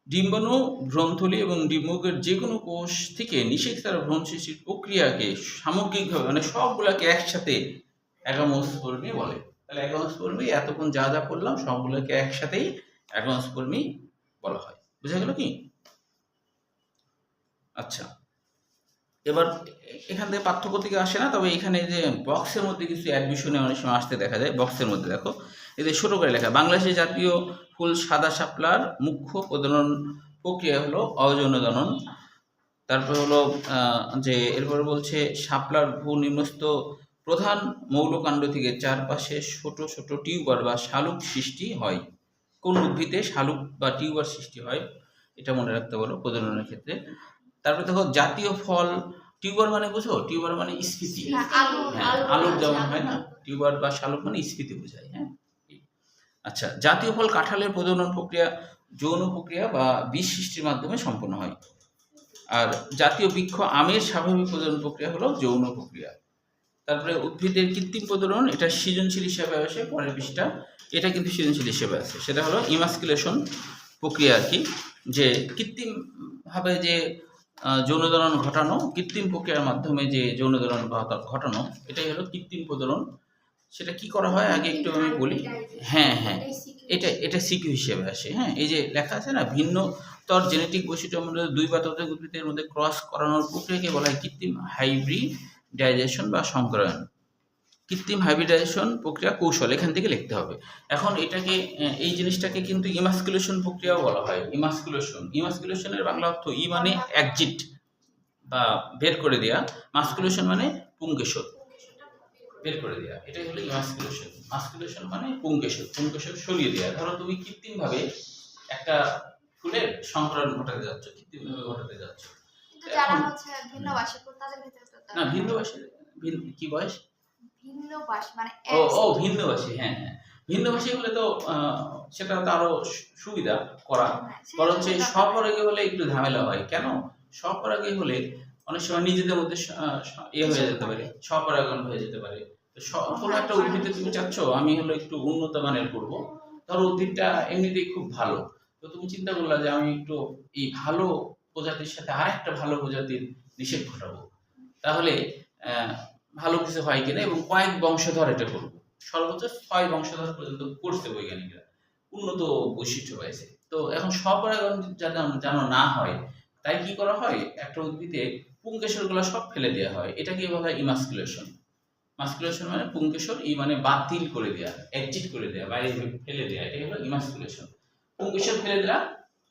ডিম্বাণু, ভ্রূণথলি এবং ডিম্বকের যে কোনো কোষ থেকে নিষেক ছাড়া ভ্রূণ সৃষ্টির প্রক্রিয়াকে সামগ্রিকভাবে মানে সবগুলাকে একসাথে অ্যাগামোস্পর্মি বলে। তাহলে অ্যাগামোস্পর্মি এতক্ষণ যা যা পড়লাম সবগুলোকে একসাথেই অ্যাগামোস্পর্মি বলা হয়। বুঝা গেল কি? আচ্ছা, এবার এখান থেকে পার্থক্য থেকে আসে না, তবে এখানে যে বক্সের মধ্যে কিছু অ্যাডমিশনে অনেক সময় আসতে দেখা যায়। বক্সের মধ্যে দেখো এদের ছোট করে লেখা, বাংলাদেশের জাতীয় ফুল সাদা শাপলার মুখ্য প্রজনন প্রক্রিয়া হলো অযৌনজনন। তারপর হলো যে এরপরে বলছে শাপলার ভূ নিম্নস্থ প্রধান মৌলকাণ্ড থেকে চারপাশে ছোট ছোট টিউবার বা শালুক সৃষ্টি হয়। কোন উদ্ভিদে শালুক বা টিউবার সৃষ্টি হয় এটা মনে রাখতে পারো প্রজননের ক্ষেত্রে। তারপরে দেখো জাতীয় ফল, টিউবার মানে বুঝো, টিউবার মানে স্ফীতি, হ্যাঁ আলুর যেমন হয় না, টিউবার বা শালুক মানে স্ফীতি বোঝায়, হ্যাঁ। আচ্ছা, জাতীয় ফল কাঁঠালের প্রজনন প্রক্রিয়া যৌন প্রক্রিয়া বা বীজ সৃষ্টির মাধ্যমে সম্পন্ন হয়। আর জাতীয় বৃক্ষ আমের স্বাভাবিক প্রজনন প্রক্রিয়া হলো যৌন প্রক্রিয়া। তারপরে উদ্ভিদের কৃত্রিম প্রজনন, এটা সৃজনশীল হিসাবে আসে পরের পৃষ্ঠা, এটা কিন্তু সৃজনশীল হিসেবে আছে, সেটা হলো ইমাস্কুলেশন প্রক্রিয়া আর কি, যে কৃত্রিমভাবে যে যৌনজনন ঘটানো, কৃত্রিম প্রক্রিয়ার মাধ্যমে যে যৌনজনন ঘটানো, এটাই হলো কৃত্রিম প্রজনন। সেটা কি করা হয় আগে একটু আমি বলি। হ্যাঁ হ্যাঁ, এটা সিকিউ হিসেবে আসে, হ্যাঁ এই যে লেখা আছে না, ভিন্ন তর জেনেটিক বৈশিষ্ট্যের মধ্যে দুই বা ততোধিক উদ্ভিদের মধ্যে ক্রস করানোর প্রক্রিয়াকে বলা হয় কৃত্রিম হাইব্রিডাইজেশন বা সংকরায়ন। কৃত্রিম হাইব্রিডাইজেশন প্রক্রিয়া কৌশল এখান থেকে লিখতে হবে। এখন এটাকে এই জিনিসটাকে কিন্তু ইমাস্কুলেশন প্রক্রিয়াও বলা হয়। ইমাস্কুলেশনের বাংলা অর্থ ই মানে এক্সিট বা বের করে দেয়া, মাস্কুলেশন মানে পুংকেশর, বের করে দেয়া, এটাই হলো ইমাস্কুলেশন। মাস্কুলেশন মানে পুংকেশর সরিয়ে দেয়া। ধরো তুমি কৃত্রিমভাবে একটা ফুলের সংকরণ ঘটাতে যাচ্ছ, কৃত্রিমভাবে ঘটাতে যাচ্ছ, কিন্তু যারা হচ্ছে ভিন্নভাষী তাদের ভিতরে তো না ভিন্নভাষী, কি বয়স, ভিন্নভাষী মানে ভিন্নভাষী, হ্যাঁ হ্যাঁ ভিন্নভাষী হলে তো সেটা তো আরো সুবিধা করা, বরং স্বপরাগী হলে একটু ঝামেলা হয়। কেন? স্বপরাগী হলে অনেক সময় নিজেদের মধ্যে ইয়ে হয়ে যেতে পারে, স্বপরাগণ হয়ে যেতে পারে। কোনো একটা উদ্ভিদে তুমি চাচ্ছ আমি হলো একটু উন্নত মানের করবো, ধরো উদ্ভিদটা এমনিতেই খুব ভালো, তো তুমি চিন্তা করলা যে আমি একটু এই ভালো প্রজাতির সাথে আর একটা ভালো প্রজাতির নিষেধ ঘটাবো, তাহলে ভালো কিছু হয় কিনা, এবং কয়েক বংশধর এটা করবো, সর্বোচ্চ 6 বংশধর পর্যন্ত করছে বৈজ্ঞানিকরা, উন্নত বৈশিষ্ট্য পাইছে। তো এখন স্বপরাগণ যেন না হয় তাই কি করা হয়, একটা উদ্ভিদে পুংকেশরগুলো সব ফেলে দেওয়া হয়, এটাকে বলা হয় ইমাস্কুলেশন। মাস্কুলেশন মানে পুংকেশর, ই মানে বাতিল করে দেয়া, এক্সিট করে দেয়া, বাইরে ফেলে দেয়া, এটাই হলো ইমাস্কুলেশন। পুংকেশর ফেলে দিলাম,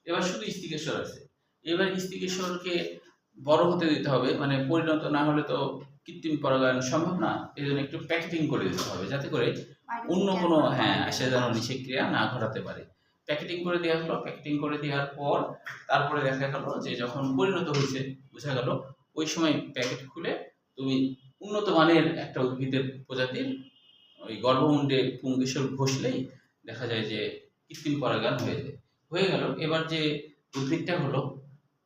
এবার শুধু স্ত্রীকেশর আছে, এবার স্ত্রী কিশোরকে বড় হতে দিতে হবে, মানে পরিণত না হলে তো কৃত্রিম পরাগায়ন সম্ভব না, এই জন্য একটু প্যাকেটিং করে দিতে হবে যাতে করে অন্য কোনো সে যেন নিষেক্রিয়া না ঘটাতে পারে। প্যাকেটিং করে দেওয়া হলো, প্যাকেটিং করে দেওয়ার পর তারপরে দেখা গেল যে যখন পরিণত হয়েছে বোঝা গেল, ওই সময় প্যাকেট খুলে তুমি উন্নত মানের একটা উদ্ভিদের প্রজাতির ওই গর্ভমুণ্ডে পুংকেশর ঘষলেই দেখা যায় যে কৃত্রিম পরাগায়ন হয়ে গেল। এবার যে উদ্ভিদটা হলো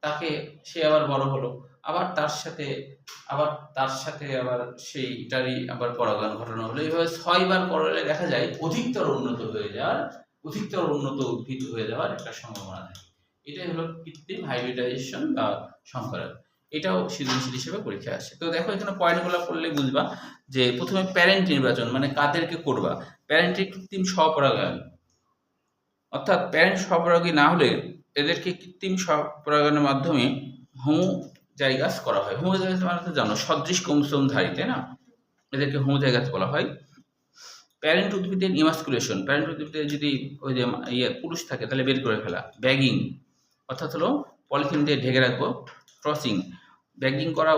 তাকে সে আবার বড় হলো, আবার তার সাথে আবার সেইটারই আবার পরাগায়ন ঘটানো হলো। এইভাবে 6 বার করলে দেখা যায় অধিকতর উন্নত উদ্ভিদ হয়ে যাওয়ার একটা সম্ভাবনা থাকে। এটাই হলো কৃত্রিম হাইব্রিডাইজেশন বা সংকরায়ন। এটাও সৃজনশীল হিসেবে পরীক্ষা আসে। তো দেখো এখানে পয়েন্টগুলো পড়লে বুঝবা যে প্রথমে প্যারেন্ট নির্বাচন, মানে কাদেরকে করবা। প্যারেন্টের কৃত্রিম স্বপরাগায়ন, অর্থাৎ প্যারেন্ট স্বপরাগী না হলে এদেরকে কৃত্রিম স্বপরাগায়নের মাধ্যমে হোমোজাইগাস করা হয়। হোমোজাইগাস মানে তো জানো সদৃশ ক্রোমোসোমধারী, তাই না? এদেরকে হোমোজাইগাস বলা হয়। প্যারেন্ট উদ্ভিদের ইমাস্কুলেশন, প্যারেন্ট উদ্ভিদে যদি ওই যে পুরুষ থাকে তাহলে বের করে ফেলা। ব্যাগিং অর্থাৎ হলো পলিথিন দিয়ে ঢেকে রাখবো। ক্রসিং, ব্যাগিং করা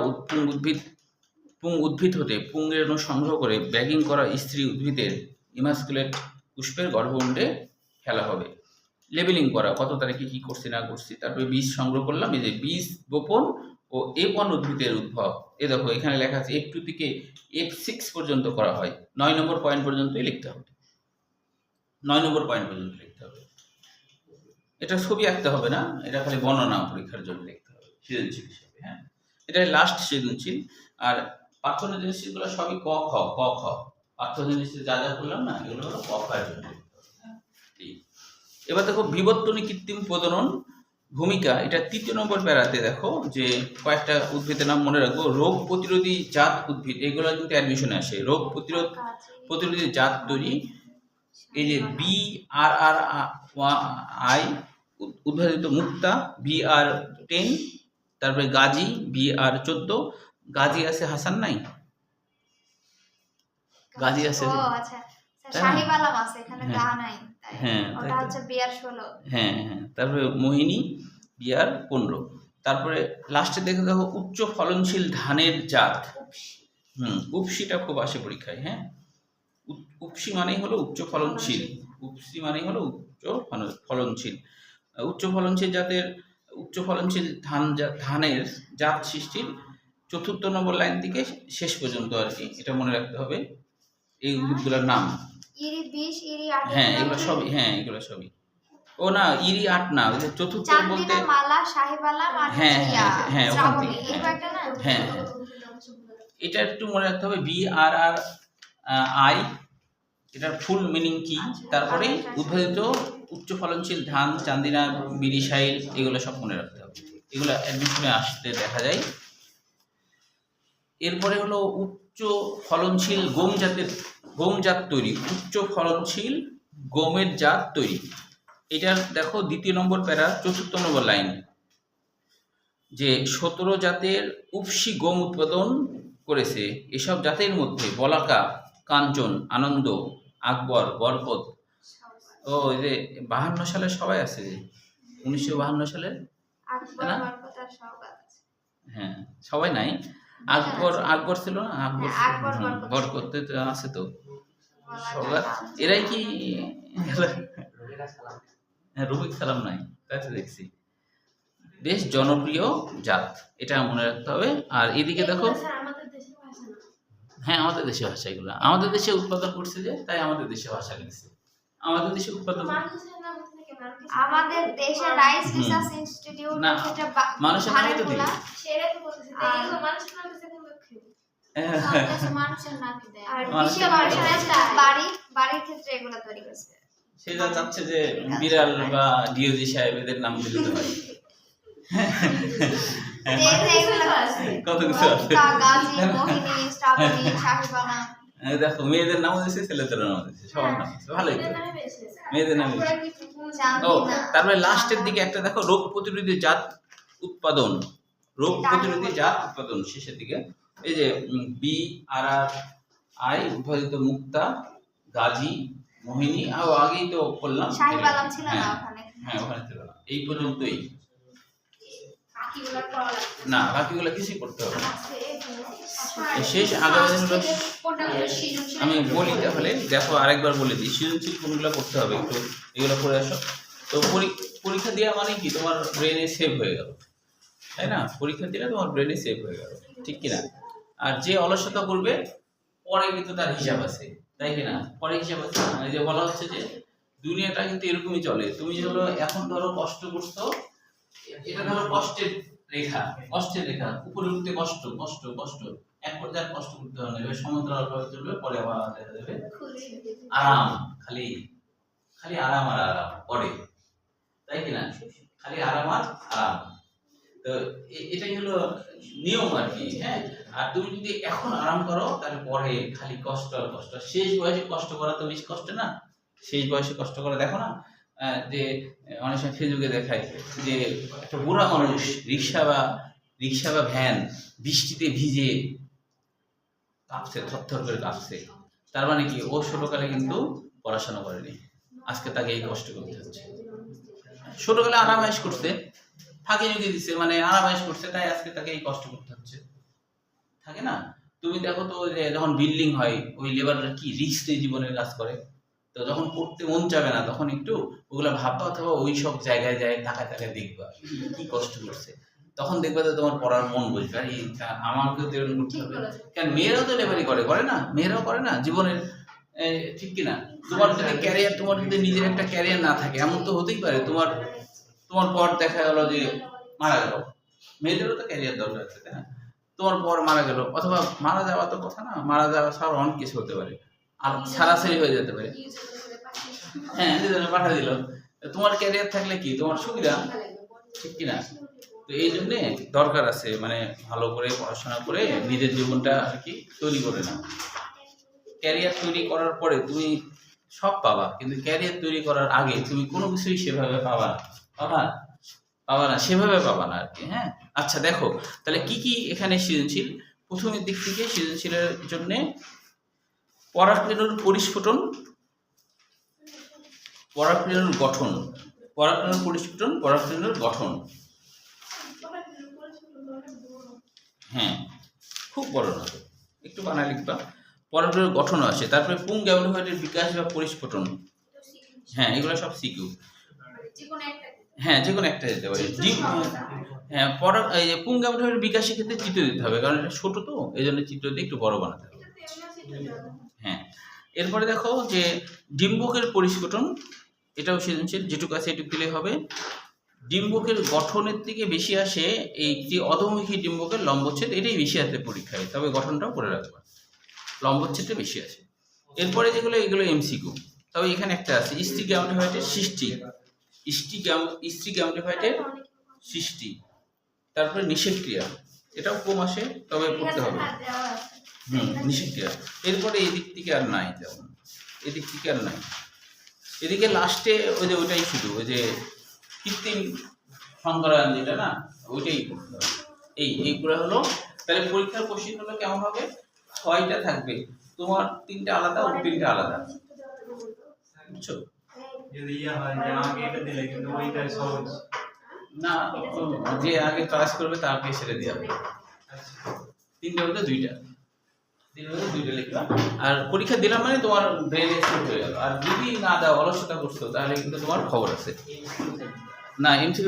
পুং উদ্ভিদ হতে পুংরেণু সংগ্রহ করে ব্যাগিং করা স্ত্রী উদ্ভিদের ইমাস্কুলেট পুষ্পের গর্ভমুণ্ডে ফেলা হবে। লেবেলিং করা, কত তারিখে কি করছি না করছি। তারপরে বীজ সংগ্রহ করলাম, এই যে বীজ বপন ও F1 উদ্ভিদের উদ্ভব। এ দেখো এখানে লেখা আছে F2 থেকে F6 পর্যন্ত করা হয়। 9 নম্বর পয়েন্ট পর্যন্তই লিখতে হবে, 9 নম্বর পয়েন্ট পর্যন্ত লিখতে হবে। এটা ছবি আঁকতে হবে না, এটা খালি বর্ণনা পরীক্ষার জন্য লিখতে হবে সৃজনশীল হিসেবে। হ্যাঁ, এটা লাস্ট সৃজনশীল। আর পাঠ্যনির্দেশগুলো সবই ক খ। পাঠ্যনির্দেশে যা যা করলাম না এগুলো হলো ক খ এর জন্য। এবার দেখো বিবর্তনী কৃত্রিম প্রজনন ভূমিকা, এটা 3 নম্বর প্যারাতে দেখো যে কয়েকটা উদ্ভিদের নাম মনে রাখবো। রোগ প্রতিরোধী জাত উদ্ভিদ, এগুলো কিন্তু অ্যাডমিশনে আসে। রোগ প্রতিরোধী জাত তৈরি, এই যে BRRI উদ্ভাবিত মুক্তা BR10, তারপরে গাজী BR14। গাজী আছে, হাসান নাই? গাজী আছে, শাহিবালাম আছে, এখানে গা নাই। হ্যাঁ, ওটা হচ্ছে BR16। হ্যাঁ, তারপরে মোহিনী BR15। তারপরে লাস্টে দেখো উচ্চ ফলনশীল ধানের জাত। উপসিটা খুব আসে পরীক্ষায়। হ্যাঁ, উপসি মানেই হলো উচ্চ ফলনশীল। উচ্চ ফলনশীল ধানের জাত সৃষ্টির 4 নম্বর লাইন থেকে শেষ পর্যন্ত আর কি, এটা মনে রাখতে হবে এই উদ্ভিদগুলোর নাম। ইরি 20, ইরি 8। হ্যাঁ, এগুলো সবই। ও না, ইরি 8 না, ওই যে চতুর্থ বলতে মালা, শাহিবালাম আর ওখান থেকে। হ্যাঁ, এটা একটু মনে রাখতে হবে। BRRI এটার ফুল মিনিং কি, তারপরে উদ্ভাবিত উচ্চ ফলনশীল ধান, চান্দিনা, বিরিশাইল, এগুলো সব মনে রাখতে হবে। এগুলো অ্যাডমিশনে আসতে দেখা যায়। এরপরে হলো উচ্চ ফলনশীল গম জাত তৈরি। উচ্চ ফলনশীল গমের জাত তৈরি, এটার দেখো 2 নম্বর প্যারা 4 নম্বর লাইন, যে 17 জাতের উপসি গম উৎপাদন করেছে। এসব জাতের মধ্যে বলাকা, কাঞ্চন, আনন্দ, আকবর, বরকত। ও এই যে 52 সালে সবাই আছে, যে 1952 সালে। হ্যাঁ, সবাই নাই। আকবর ছিল না, বরকত আছে তো। এরাই কি রফিক সালাম নাই, তাই তো দেখছি। বেশ জনপ্রিয় জাত, এটা মনে রাখতে হবে। আর এদিকে দেখো, হ্যাঁ আমাদের দেশে ভাষা, এগুলো আমাদের দেশে উৎপাদন করছে, যে তাই আমাদের দেশে ভাষা লিখছে। আমাদের দেশে উৎপাদন, আমাদের দেশে রাইস রিসার্চ ইনস্টিটিউট না, মানুষের নামই তো দিই। বাড়ির ক্ষেত্রে এগুলো তৈরি করছে। সে যা চাচ্ছে যে বিড়াল বা ডিওজি সাহেব এদের নাম দিতে পারি। কত কিছু আছে। দেখো মেয়েদের নামও দিচ্ছে, ছেলেদের নামও দিচ্ছে, সবার নাম ভালোই তো, মেয়েদের নাম। ও তারপরে লাস্টের দিকে একটা দেখো রোগ প্রতিরোধী জাত উৎপাদন। শেষের দিকে এই যে BRRI উদ্ভাবিত মুক্তা, গাজী, মোহিনী, আর আগেই তো বললাম শাহিবালাম ছিল না ওখানে। হ্যাঁ, ওখানে ছিল না। এই পর্যন্তই। বাকিগুলো পড়া লাগবে না, বাকিগুলো কিছুই করতে হবে না। এই শেষ আগামী দিনগুলো কোনটা হলো সৃজনশীল আমি বলি, তাহলে দেখো আরেকবার বলে দিই, সৃজনশীল কোনগুলো করতে হবে একটু এগুলো করে আসো। তো পরীক্ষা দেওয়া মানে কি তোমার ব্রেনে সেভ হয়ে গেল, তাই না? পরীক্ষা দিলে তোমার ব্রেনে সেভ হয়ে গেল, ঠিক কিনা? আর যে অলসতা করবে পরে কিন্তু তার হিসাব আছে, তাই কিনা? পরে হিসাব আছে। এই যে বলা হচ্ছে যে দুনিয়াটা কিন্তু এরকমই চলে, তুমি হলো এখন ধরো কষ্ট করছো, এটা ধরো কষ্টের রেখা, কষ্টের রেখা, উপরে উঠতে কষ্ট কষ্ট কষ্ট, এক পর্যায়ে আর কষ্ট করতে হবে না, এবার সমান্তরালভাবে চলবে, পরে আবার দেখা যাবে আরাম, খালি খালি আরাম আর আরাম পরে, তাই কিনা? খালি আরাম আর আরাম। তো এটাই হলো নিয়ম আর কি, হ্যাঁ। আর তুমি যদি এখন আরাম করো তাহলে পরে খালি কষ্ট আর কষ্ট। শেষ বয়সে কষ্ট করা তো বেশি কষ্ট না? শেষ বয়সে কষ্ট করা, দেখো না যে অনেক সময় ফেসবুকে দেখায় যে একটা বুড়া মানুষ রিক্সা বা ভ্যান বৃষ্টিতে ভিজে কাঁপছে, থরথর করে কাঁপছে। তার মানে কি, ও ছোটকালে কিন্তু পড়াশোনা করেনি, আজকে তাকে এই কষ্ট করতে হচ্ছে। ছোটকালে আরামায়েশ করছে, ফাঁকি ঝুঁকি দিচ্ছে, মানে আরামায়েশ করছে, তাই আজকে তাকে এই কষ্ট করতে হচ্ছে, থাকে না? তুমি দেখো তো যে যখন বিল্ডিং হয়, ওই লেবাররা কি রিস্ক নিয়ে জীবনের কাজ করে। তো যখন পড়তে মন চাবে না, তখন একটু ওগুলা ভাববা, অথবা ওই সব জায়গায় যায় তাকায় তাকায় দেখবা কি কষ্ট করছে, তখন দেখবা যে তোমার পড়ার মন বসবে। আর আমাকেও তো এরকম করতে হবে, কারণ মেয়েরাও তো লেবারি করে না? মেয়েরাও করে না জীবনের, ঠিক কিনা? তোমার যদি ক্যারিয়ার, তোমার যদি নিজের একটা ক্যারিয়ার না থাকে, এমন তো হতেই পারে তোমার পর দেখা গেল যে মারা গেল, মেয়েদেরও তো ক্যারিয়ার দরকার আছে, তাই না? তোমার পর মারা গেল, অথবা মারা যাওয়া তো কথা না, মারা যাওয়া ছাড়া অনেক কিছু হতে পারে, আর ছাড়াছাড়ি হয়ে যেতে পারে, হ্যাঁ, পাঠিয়ে দিল। তোমার ক্যারিয়ার থাকলে কি তোমার সুবিধা, ঠিক কিনা? তো এই জন্যে দরকার আছে মানে ভালো করে পড়াশোনা করে নিজের জীবনটা আর কি তৈরি করে নাও। ক্যারিয়ার তৈরি করার পরে তুমি সব পাবা, কিন্তু ক্যারিয়ার তৈরি করার আগে তুমি কোনো কিছুই সেভাবে পাবা না, সেভাবে পাবা না আর কি, হ্যাঁ। আচ্ছা দেখো তাহলে কি কি এখানে সৃজনশীল। প্রথমের দিক থেকে সৃজনশীলের জন্য পরাক্রিয়ার পরিস্ফুটন, পরাক্রিয়ার গঠন, পরাক্রিয়ার পরিস্ফুটন, পরাক্রিয়ার গঠন, হ্যাঁ খুব বড় না, একটু বানায় লিখবা। পরাক্রিয়ার গঠন আসে, তারপরে পুং গ্যামেটোফাইটের বিকাশ বা পরিস্ফুটন, হ্যাঁ এগুলো সব সিকিউ, হ্যাঁ যে কোনো একটা দিতে পারে। হ্যাঁ এই যে পুং গ্যামেটোফাইটের বিকাশের ক্ষেত্রে চিত্র দিতে হবে, কারণ এটা ছোট তো, এই জন্য চিত্র দিয়ে একটু বড় বানাতে হবে, হ্যাঁ। এরপরে দেখো যে ডিম্বকের পরিস্ফুটন, এটাও সৃজনশীল, যেটুকু আছে এটুকু দিলে হবে। ডিম্বকের গঠনের থেকে বেশি আসে এই যে অধোমুখী ডিম্বকের লম্বচ্ছেদ, এটাই বেশি আসে পরীক্ষায়, তবে গঠনটাও করে রাখবা, লম্বচ্ছেদটা বেশি আসে। এরপরে যেগুলো এগুলো এমসিকিউ, তবে এখানে একটা আছে স্টিক গ্যামেটোফাইটের সৃষ্টি, স্টিক গ্যামেটোফাইটের সৃষ্টি, তারপরে নিষেধক্রিয়া, এটাও কম আসে তবে পড়তে হবে, নিষেধক্রিয়া। এরপরে এদিক থেকে আর নাই, যেমন এদিক থেকে আর নাই, এদিকে লাস্টে ওই যে ওইটাই শুধু ওই যে কৃত্রিম সংকরায়ন যেটা না, ওইটাই করতে হবে। এইগুলো হলো, তাহলে পরীক্ষার কোশ্চেন হলো কেমন হবে, 6টা থাকবে, তোমার 3টা আলাদা ও 3টা আলাদা, বুঝছো? যদি হয় যে আমাকে এটা দিলে কিন্তু ওইটা সহজ না, যে আগে চয়েস করবে তাকে সেটা দেওয়া হবে। 3টা বলতে 2টা, 3টা বলতে 2টা লিখবা। আর পরীক্ষা দিলাম মানে তোমার ব্রেনে সেট হয়ে গেল। আর যদি না দাও, অলসতা করছো, তাহলে কিন্তু তোমার খবর আছে না। এমসিকিউ